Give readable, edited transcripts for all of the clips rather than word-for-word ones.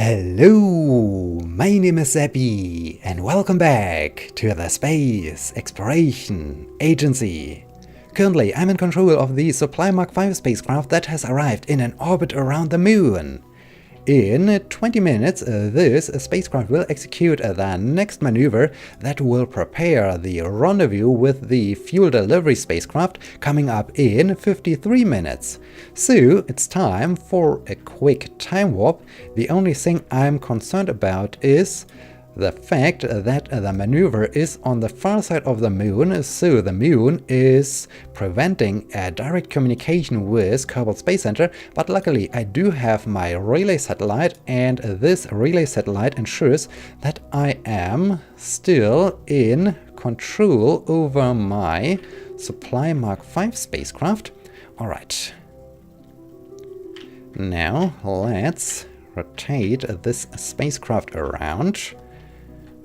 Hello, my name is Seppi, and welcome back to the Space Exploration Agency. Currently, I'm in control of the Supply Mk5 spacecraft that has arrived in an orbit around the Moon. In 20 minutes, this spacecraft will execute the next maneuver that will prepare the rendezvous with the fuel delivery spacecraft coming up in 53 minutes. So it's time for a quick time warp. The only thing I'm concerned about is the fact that the maneuver is on the far side of the Moon, so the Moon is preventing a direct communication with Kerbal Space Center, but luckily I do have my relay satellite, and this relay satellite ensures that I am still in control over my Supply Mk5 spacecraft. Alright. Now let's rotate this spacecraft around.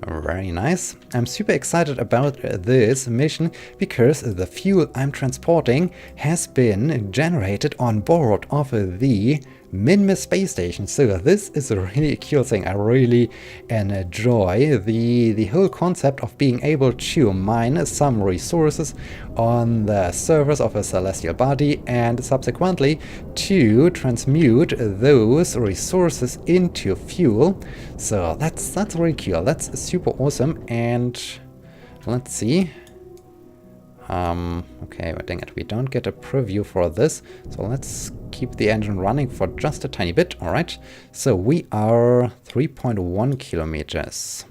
Very nice. I'm super excited about this mission because the fuel I'm transporting has been generated on board of the Minmus space station. So this is a really cool thing. I really enjoy the whole concept of being able to mine some resources on the surface of a celestial body and subsequently to transmute those resources into fuel. So that's really cool. That's super awesome. And let's see. Okay, well, dang it, we don't get a preview for this, so let's keep the engine running for just a tiny bit. All right, so we are 3.1 kilometers.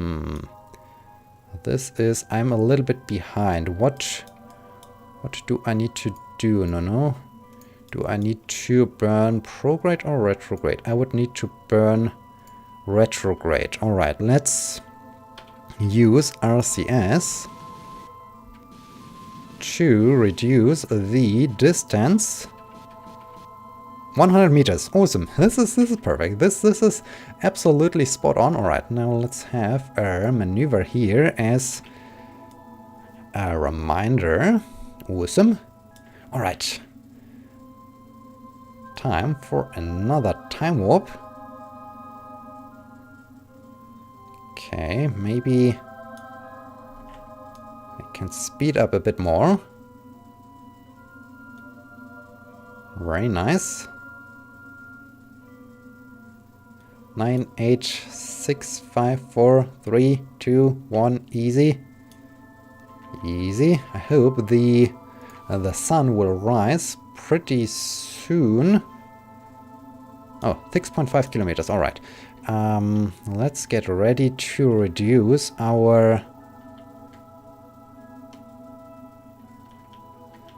This is, I'm a little bit behind. What do I need to do? No. Do I need to burn prograde or retrograde? I would need to burn retrograde. All right, let's use RCS to reduce the distance 100 meters. Awesome. This is perfect. This is absolutely spot on. All right, now let's have a maneuver here as a reminder. Awesome. All right. Time for another time warp. Okay, maybe can speed up a bit more. Very nice. 9, 8, 6, 5, 4, 3, 2, 1, easy. Easy. I hope the sun will rise pretty soon. Oh, 6.5 kilometers, alright. Let's get ready to reduce our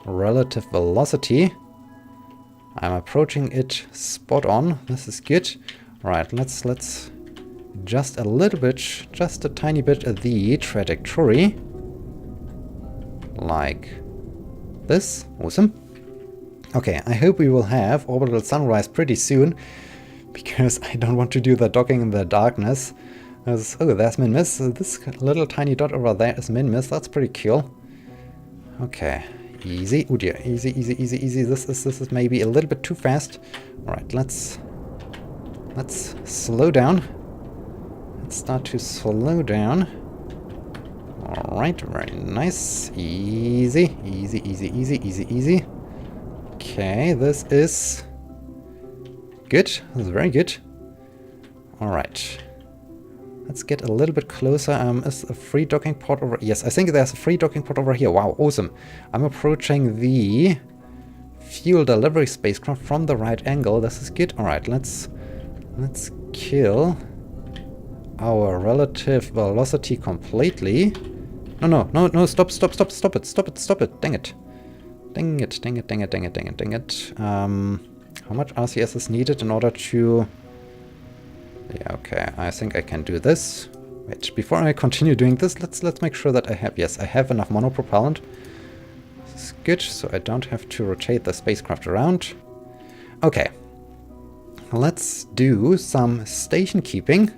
relative velocity. I'm approaching it spot on. This is good. Right, let's just a little bit, just a tiny bit the trajectory. Like this. Awesome. Okay, I hope we will have orbital sunrise pretty soon, because I don't want to do the docking in the darkness. Oh, there's Minmus. This little tiny dot over there is Minmus. That's pretty cool. Okay. Easy. Oh dear. Easy. This is maybe a little bit too fast. Alright, let's slow down. Let's start to slow down. Alright, very nice. Easy. Okay, this is good. This is very good. Alright. Let's get a little bit closer. Is a free docking port over? Yes, I think there's a free docking port over here. Wow, awesome. I'm approaching the fuel delivery spacecraft from the right angle. This is good. All right, let's kill our relative velocity completely. No, stop it. Dang it. How much RCS is needed in order to... Yeah, okay, I think I can do this. Wait, before I continue doing this, let's make sure that I have enough monopropellant. This is good, so I don't have to rotate the spacecraft around. Okay. Let's do some station keeping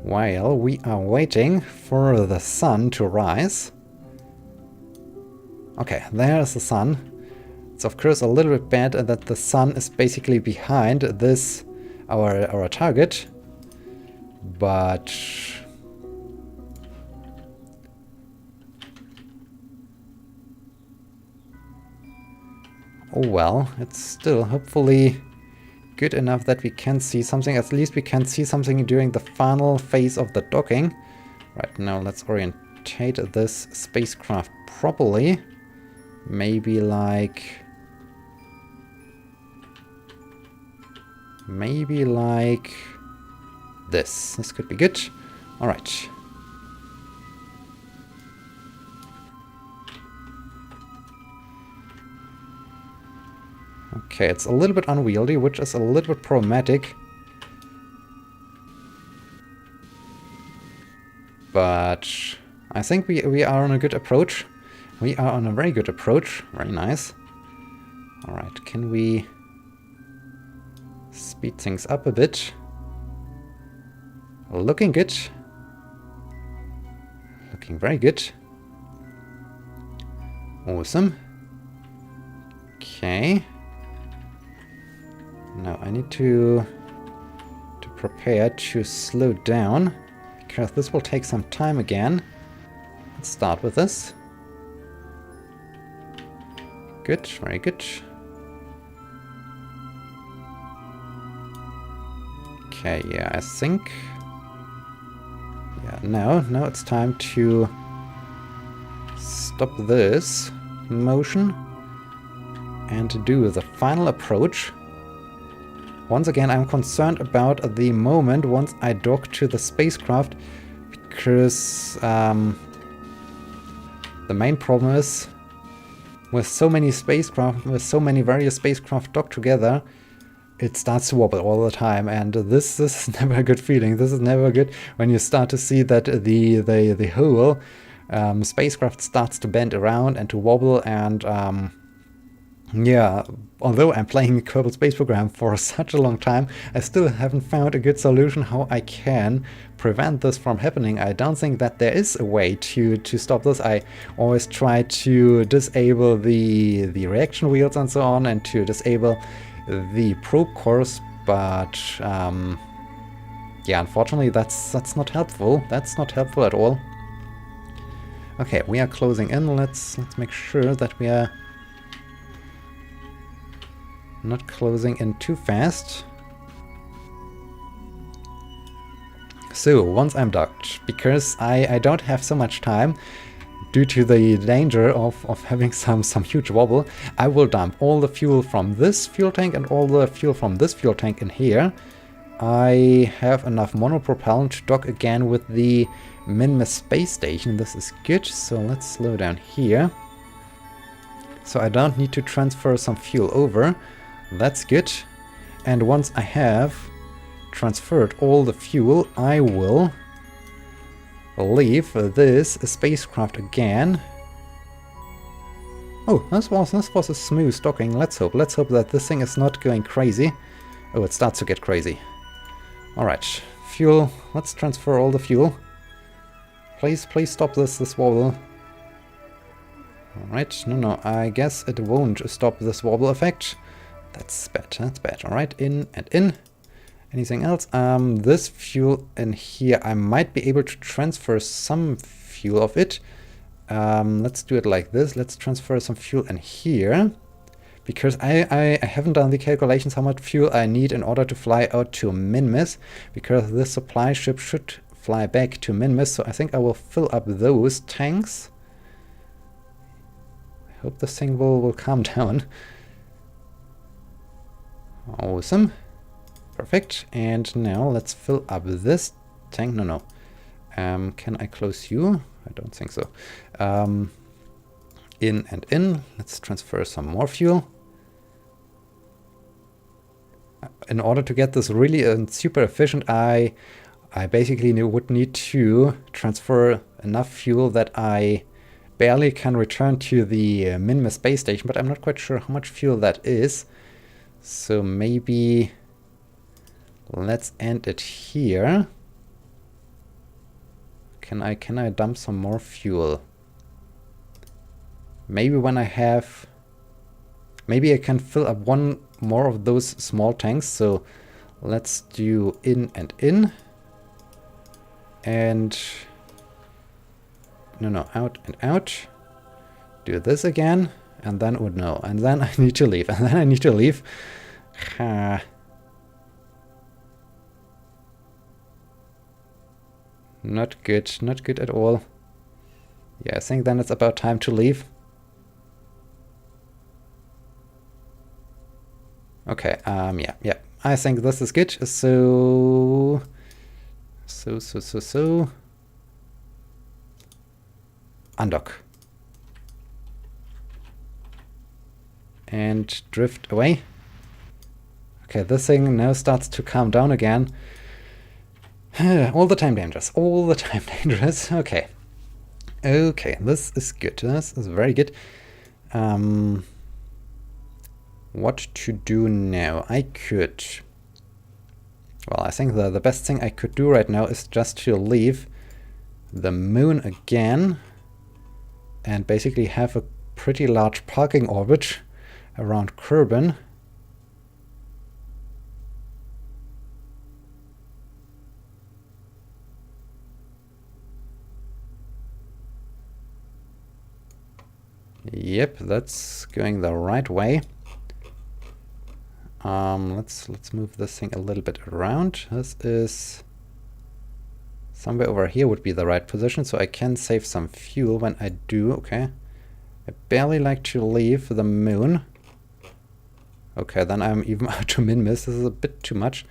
while we are waiting for the sun to rise. Okay, there's the sun. It's of course a little bit bad that the sun is basically behind this, our target, but oh well, it's still hopefully good enough that we can see something. At least we can see something during the final phase of the docking. Right, now let's orientate this spacecraft properly. Maybe like this. This could be good. All right. Okay, it's a little bit unwieldy, which is a little bit problematic. But I think we are on a good approach. We are on a very good approach. Very nice. Alright, can we speed things up a bit? Looking good. Looking very good. Awesome. Okay. Now I need to prepare to slow down, because this will take some time again. Let's start with this. Good, very good. Okay, yeah, I think... yeah, now it's time to stop this motion and do the final approach. Once again, I'm concerned about the moment once I dock to the spacecraft, because the main problem is with so many spacecraft, with so many various spacecraft docked together, it starts to wobble all the time, and this is never a good feeling. This is never good when you start to see that the whole spacecraft starts to bend around and to wobble, and yeah, although I'm playing Kerbal Space Program for such a long time, I still haven't found a good solution how I can prevent this from happening. I don't think that there is a way to stop this. I always try to disable the reaction wheels and so on, and to disable the probe cores, but yeah, unfortunately that's not helpful. That's not helpful at all. Okay, we are closing in. Let's make sure that we are not closing in too fast. So, once I'm docked, because I don't have so much time, due to the danger of having some huge wobble, I will dump all the fuel from this fuel tank and all the fuel from this fuel tank in here. I have enough monopropellant to dock again with the Minmus space station. This is good, so let's slow down here. So I don't need to transfer some fuel over. That's good. And once I have transferred all the fuel, I will leave this spacecraft again. Oh, this was a smooth docking. Let's hope that this thing is not going crazy. Oh, it starts to get crazy. Alright, fuel. Let's transfer all the fuel. Please stop this wobble. Alright, no, I guess it won't stop this wobble effect. That's bad. Alright, in and in. Anything else? This fuel in here, I might be able to transfer some fuel of it. Let's do it like this. Let's transfer some fuel in here. Because I haven't done the calculations how much fuel I need in order to fly out to Minmus. Because this supply ship should fly back to Minmus. So I think I will fill up those tanks. I hope this thing will calm down. Awesome. Perfect. And now let's fill up this tank. No. Can I close you? I don't think so. In and in. Let's transfer some more fuel. In order to get this really super efficient, I basically would need to transfer enough fuel that I barely can return to the Minmus space station, but I'm not quite sure how much fuel that is. So maybe let's end it here. Can I dump some more fuel? Maybe when I have... Maybe I can fill up one more of those small tanks, so let's do in and in. And... no, out and out. Do this again, and then, oh no, and then I need to leave, and then I need to leave. Not good at all. Yeah, I think then it's about time to leave. Okay, yeah, I think this is good. So undock. And drift away. Okay, this thing now starts to calm down again. All the time dangerous. All the time dangerous. Okay. Okay, this is good. This is very good. What to do now? I could... Well, I think the best thing I could do right now is just to leave the moon again and basically have a pretty large parking orbit around Kerbal. Yep, that's going the right way. Let's move this thing a little bit around. This is somewhere over here would be the right position, so I can save some fuel when I do. Okay, I barely like to leave the moon. Okay, then I'm even out to Minmus. This is a bit too much.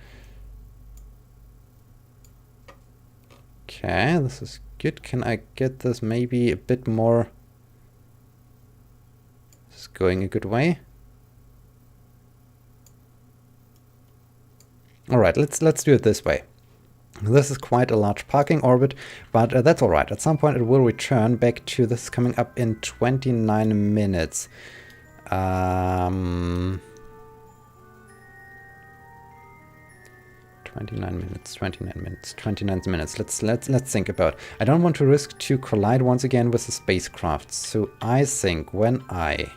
Okay, this is good. Can I get this maybe a bit more? This is going a good way. All right, let's do it this way. This is quite a large parking orbit, but that's all right. At some point it will return back to this coming up in 29 minutes. 29 minutes. Let's think about. I don't want to risk to collide once again with the spacecraft. So I think when I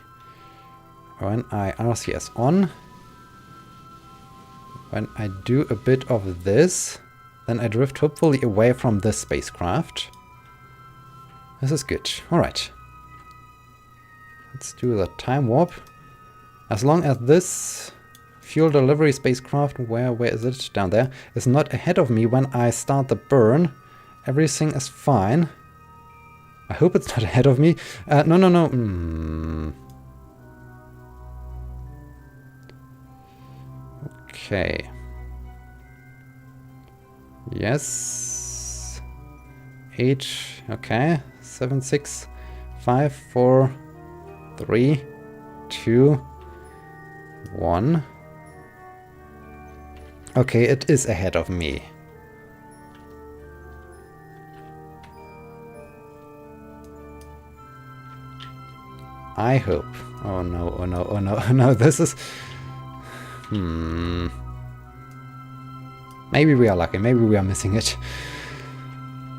RCS on, when I do a bit of this, then I drift hopefully away from this spacecraft. This is good. All right. Let's do the time warp. As long as this fuel delivery spacecraft, where is it? Down there, is not ahead of me when I start the burn, everything is fine. I hope it's not ahead of me. No. Okay. Yes. H. Okay. 7, 6, 5, 4, 3, 2, 1. Okay, it is ahead of me. I hope. Oh no, oh no, oh no, oh no, this is... Maybe we are lucky, maybe we are missing it.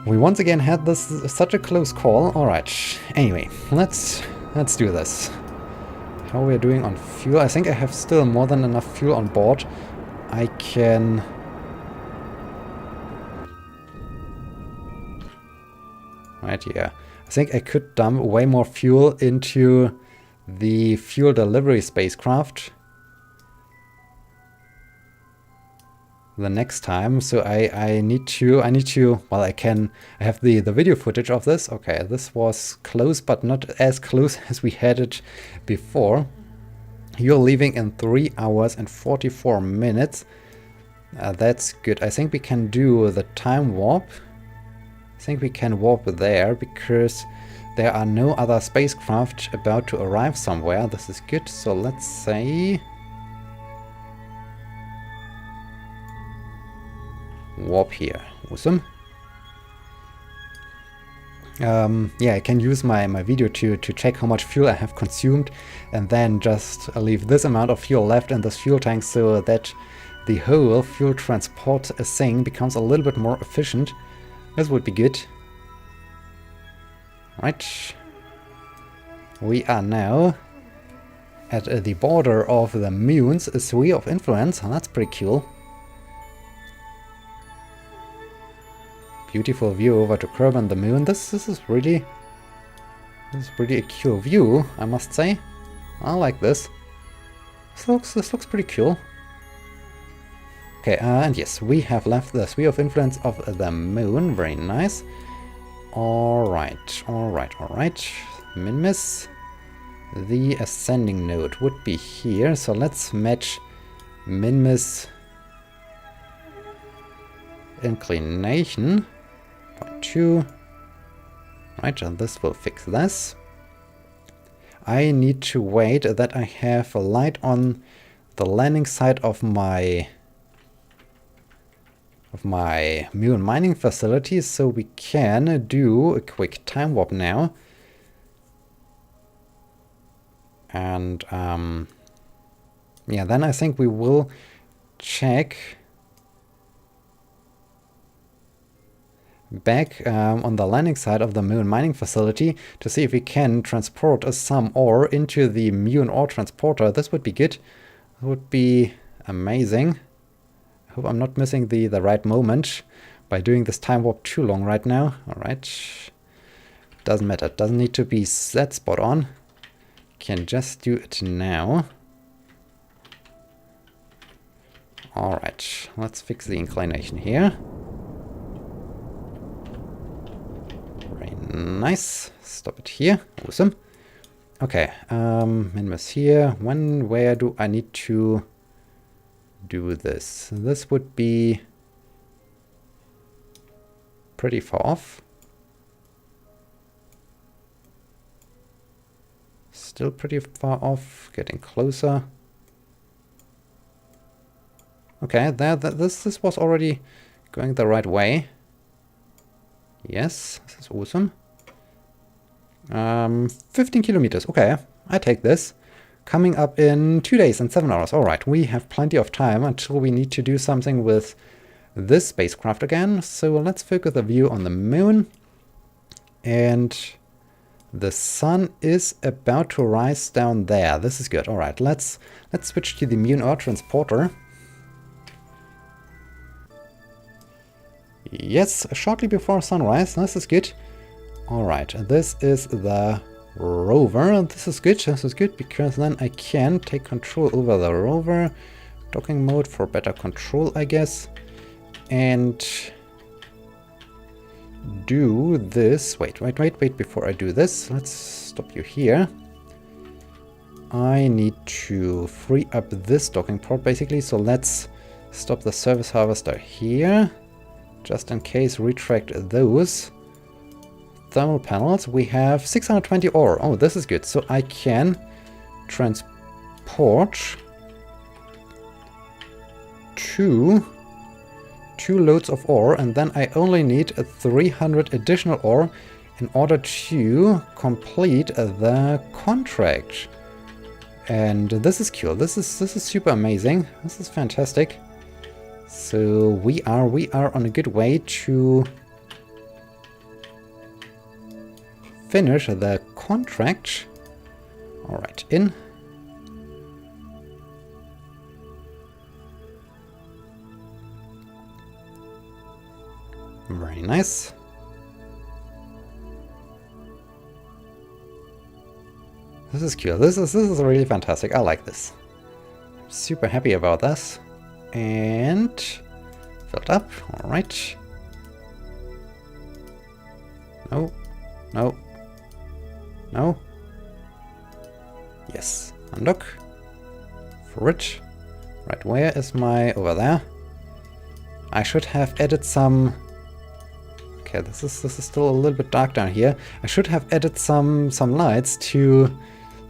We once again had this such a close call. Alright, anyway, let's do this. How we are doing on fuel? I think I have still more than enough fuel on board. I can... Right, yeah. I think I could dump way more fuel into the fuel delivery spacecraft the next time. So I need to, well, I have the video footage of this. Okay, this was close, but not as close as we had it before. You're leaving in 3 hours and 44 minutes. That's good. I think we can do the time warp. I think we can warp there because there are no other spacecraft about to arrive somewhere. This is good. So let's say warp here. Awesome. Yeah, I can use my video to check how much fuel I have consumed and then just leave this amount of fuel left in this fuel tank so that the whole fuel transport thing becomes a little bit more efficient. This would be good. Right. We are now at the border of the moon's sphere of influence. Oh, that's pretty cool. Beautiful view over to Kerbal and the moon. This is really a cool view, I must say. I like this. This looks pretty cool. Okay, and yes, we have left the sphere of influence of the moon. Very nice. Alright. Minmus. The ascending node would be here, so let's match Minmus inclination. 0.2. Right, and this will fix this. I need to wait that I have a light on the landing site of my moon mining facility, so we can do a quick time warp now. And yeah, then I think we will check back on the landing side of the moon mining facility to see if we can transport some ore into the moon ore transporter. This would be good. It would be amazing. I hope I'm not missing the right moment by doing this time warp too long right now. Alright. Doesn't matter. It doesn't need to be that spot on. Can just do it now. Alright. Let's fix the inclination here. Very nice. Stop it here. Awesome. Okay. Minmus here. Where do I need to do this? This would be pretty far off. Still pretty far off. Getting closer. Okay, this was already going the right way. Yes, this is awesome. 15 kilometers. Okay, I take this. Coming up in 2 days and 7 hours. Alright, we have plenty of time until we need to do something with this spacecraft again. So let's focus the view on the moon. And the sun is about to rise down there. This is good. Alright, let's switch to the moon ore transporter. Yes, shortly before sunrise. This is good. Alright, this is the rover. This is good because then I can take control over the rover. Docking mode for better control, I guess. And do this. Wait before I do this. Let's stop you here. I need to free up this docking port basically. So let's stop the service harvester here. Just in case, retract those thermal panels. We have 620 ore. Oh, this is good. So I can transport two loads of ore, and then I only need 300 additional ore in order to complete the contract. And this is cool. This is super amazing. This is fantastic. So we are on a good way to finish the contract. Alright, in. Very nice. This is cool. This is really fantastic. I like this. Super happy about this. And filled up. All right. No. Yes. Undock. For it. Right. Where is my over there? I should have added some. Okay, this is still a little bit dark down here. I should have added some lights to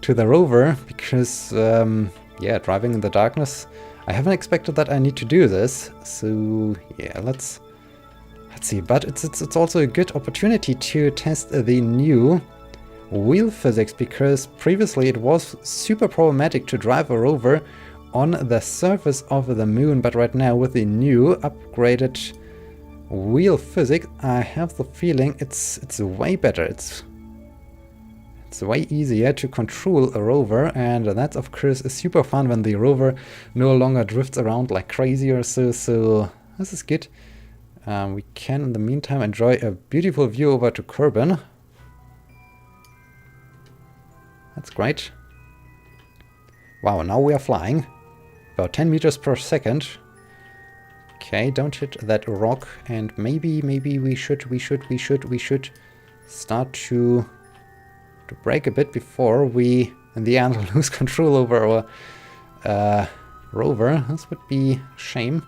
the rover because yeah, driving in the darkness. I haven't expected that I need to do this. So yeah, let's see. But it's also a good opportunity to test the new wheel physics, because previously it was super problematic to drive a rover on the surface of the moon. But right now with the new upgraded wheel physics, I have the feeling it's way better. It's It's way easier to control a rover, and that's of course super fun when the rover no longer drifts around like crazy or so this is good. We can in the meantime enjoy a beautiful view over to Kerbal. That's great. Wow, now we are flying. About 10 meters per second. Okay, don't hit that rock, and maybe we should start to brake a bit before we in the end lose control over our rover. This would be a shame.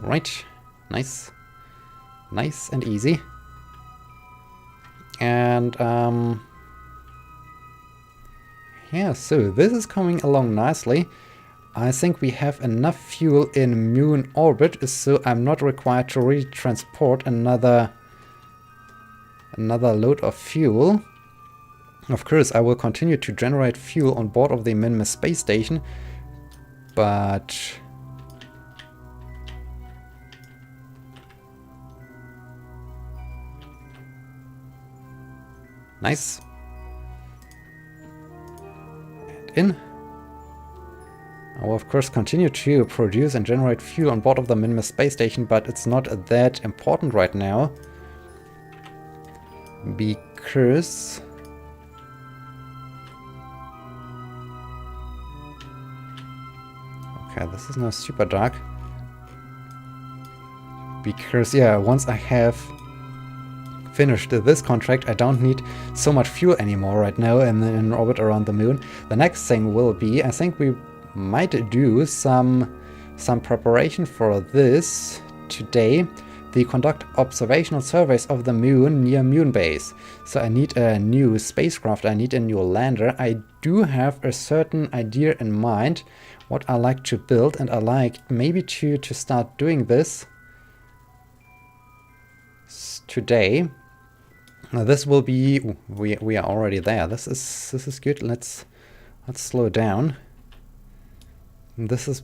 Right, nice and easy. And yeah, so this is coming along nicely. I think we have enough fuel in Moon orbit, so I'm not required to re-transport another load of fuel. Of course, I will continue to generate fuel on board of the Minmus space station, but nice. And in. I will of course continue to produce and generate fuel on board of the Minmus space station, but it's not that important right now. Because okay, this is now super dark. Because yeah, once I have finished this contract, I don't need so much fuel anymore right now in orbit around the moon. The next thing will be, I think we might do some preparation for this today. They conduct observational surveys of the moon near moon base. So I need a new spacecraft, I need a new lander. I do have a certain idea in mind what I like to build, and I like maybe to start doing this today. Now this will be, we are already there. This is good. Let's slow down. This is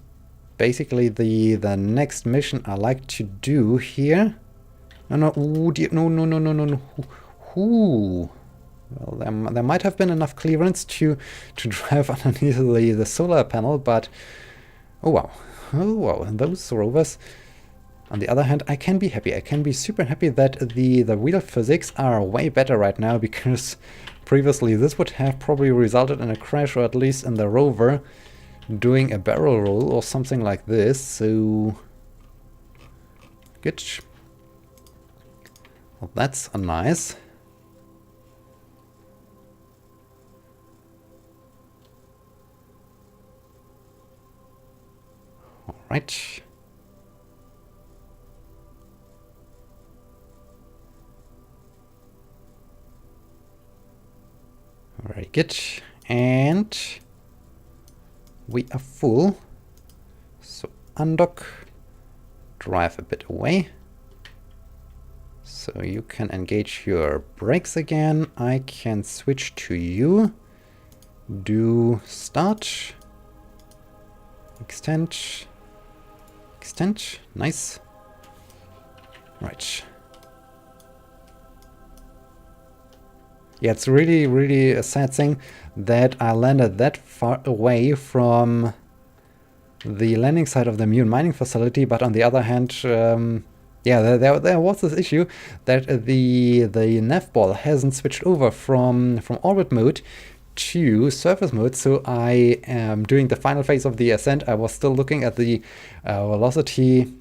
basically the next mission I like to do here. No, ooh, dear, no. Ooh. Well, there might have been enough clearance to drive underneath the solar panel, but oh wow, and those rovers. On the other hand, I can be happy. I can be super happy that the wheel physics are way better right now, because previously this would have probably resulted in a crash, or at least in the rover doing a barrel roll or something like this. So good. Well, that's nice. All right. Very good. And we are full. So undock, drive a bit away. So you can engage your brakes again. I can switch to you. Do start. Extend. Extend. Nice. Right. Yeah, it's really a sad thing that I landed that far away from the landing site of the Moon mining facility, but on the other hand, yeah, there was this issue that the nav ball hasn't switched over from orbit mode to surface mode, so I am doing the final phase of the ascent. I was still looking at the velocity,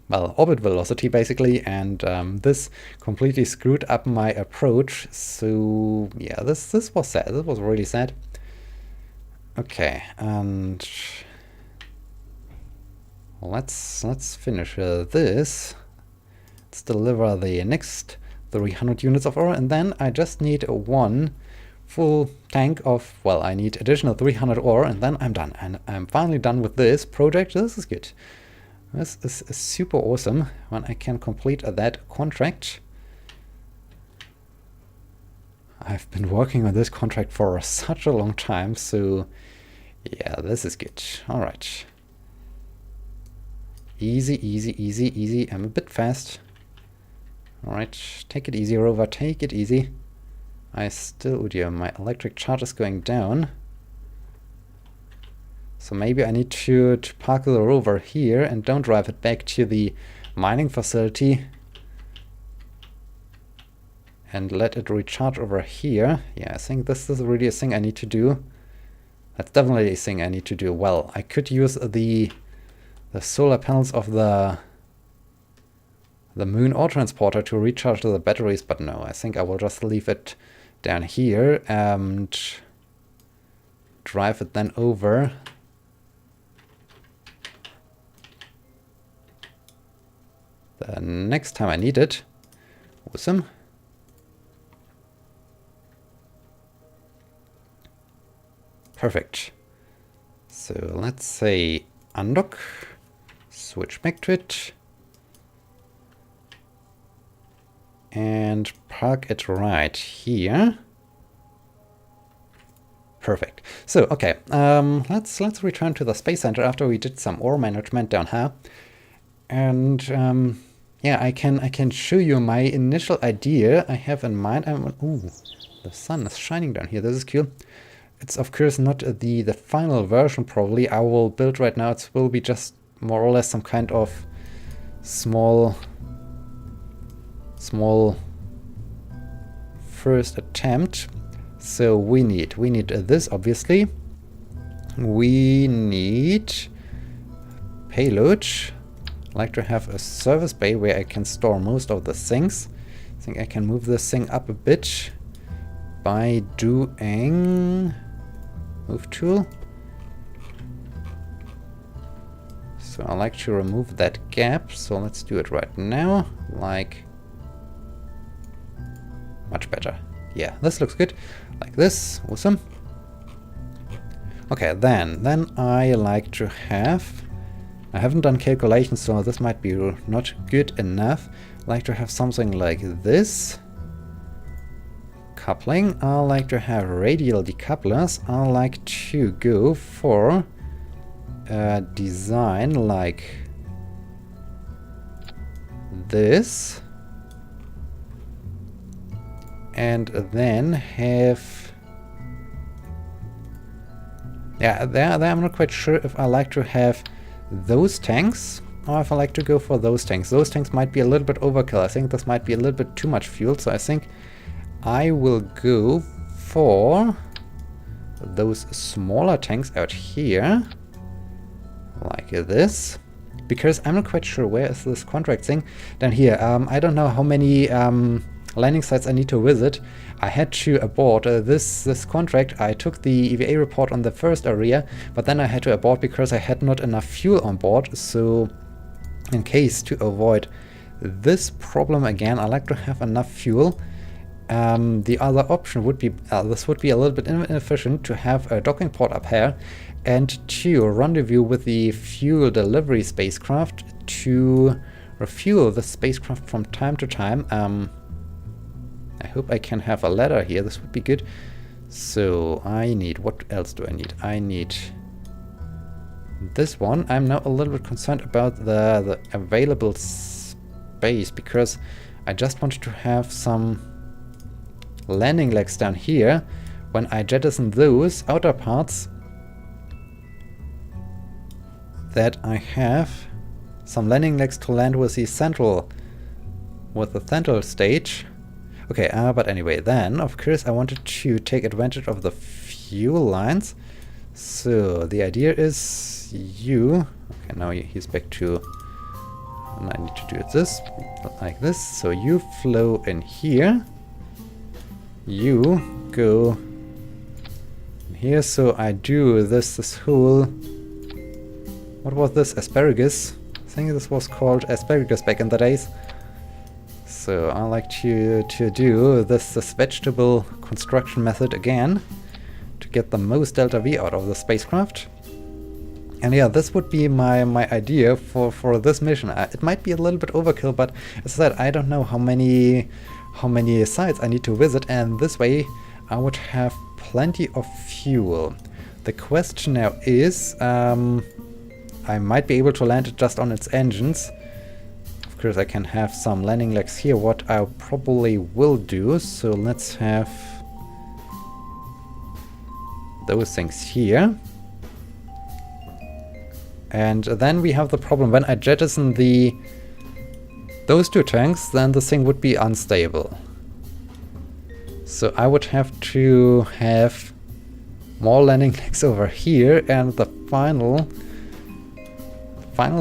well, orbit velocity basically, and this completely screwed up my approach. So yeah, this was sad. This was really sad. Okay, and let's finish this. Let's deliver the next 300 units of ore, and then I just need one full tank of, well, I need additional 300 ore, and then I'm done. And I'm finally done with this project. This is good. This is super awesome when I can complete that contract. I've been working on this contract for such a long time, so yeah, this is good. All right. Easy, easy, easy, easy. I'm a bit fast. All right, take it easy, rover, take it easy. my electric charge is going down. So maybe I need to park the rover here and don't drive it back to the mining facility and let it recharge over here. Yeah, I think this is really a thing I need to do. That's definitely a thing I need to do. Well, I could use the solar panels of the moon ore transporter to recharge the batteries, but no, I think I will just leave it down here and drive it then over. The next time I need it. Awesome. Perfect. So let's say undock, switch back to it, and park it right here. Perfect. So okay, let's return to the space center after we did some ore management down here, and yeah, I can show you my initial idea I have in mind. Ooh, the sun is shining down here. This is cool. It's of course not the final version probably I will build right now. It will be just more or less some kind of small first attempt. So we need this obviously. We need payload. I like to have a service bay where I can store most of the things. I think I can move this thing up a bit by doing move tool. So I like to remove that gap, so let's do it right now. Like, much better. Yeah, this looks good. Like this, awesome. Okay, then I like to have, I haven't done calculations, so this might be not good enough. I like to have something like this. Coupling. I like to have radial decouplers. I like to go for a design like this, and then have, yeah, there I'm not quite sure if I like to have those tanks or if I like to go for those tanks. Those tanks might be a little bit overkill. I think this might be a little bit too much fuel, so I think I will go for those smaller tanks out here, like this, because I'm not quite sure where is this contract thing down here. I don't know how many landing sites I need to visit. I had to abort this contract. I took the EVA report on the first area, but then I had to abort because I had not enough fuel on board. So in case to avoid this problem again, I like to have enough fuel. The other option would be, this would be a little bit inefficient to have a docking port up here and to rendezvous with the fuel delivery spacecraft to refuel the spacecraft from time to time. I hope I can have a ladder here. This would be good. So I need, what else do I need? I need this one. I'm now a little bit concerned about the available space because I just want to have some landing legs down here. When I jettison those outer parts, that I have some landing legs to land with the central stage. Okay, but anyway, then of course I wanted to take advantage of the fuel lines. So the idea is okay, now he's back to, and I need to do this like this. So you flow in here. You go in here, so I do this whole, what was this, asparagus? I think this was called asparagus back in the days. So I like to do this vegetable construction method again to get the most delta V out of the spacecraft. And yeah, this would be my idea for this mission. It might be a little bit overkill, but as I said, I don't know how many sites I need to visit, and this way I would have plenty of fuel. The question now is, I might be able to land it just on its engines. Of course I can have some landing legs here, what I probably will do. So let's have those things here. And then we have the problem, when I jettison those two tanks, then the thing would be unstable. So I would have to have more landing legs over here, and the final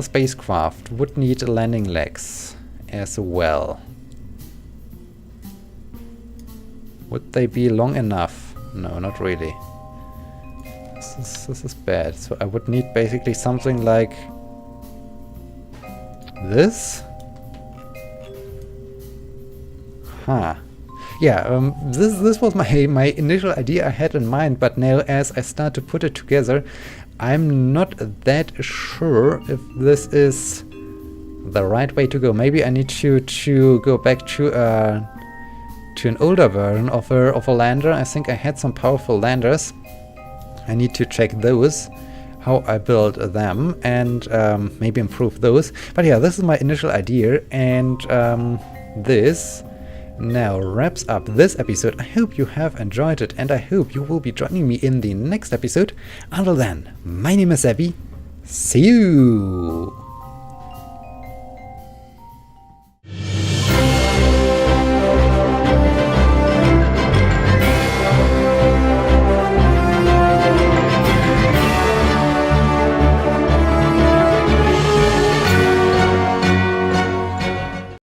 spacecraft would need landing legs as well. Would they be long enough? No, not really. This is bad. So I would need basically something like this. Huh. Yeah, this was my initial idea I had in mind, but now as I start to put it together, I'm not that sure if this is the right way to go. Maybe I need to go back to an older version of a lander. I think I had some powerful landers. I need to check those, how I build them, and maybe improve those. But yeah, this is my initial idea, and this now wraps up this episode. I hope you have enjoyed it, and I hope you will be joining me in the next episode. Until then, my name is Abby. See you!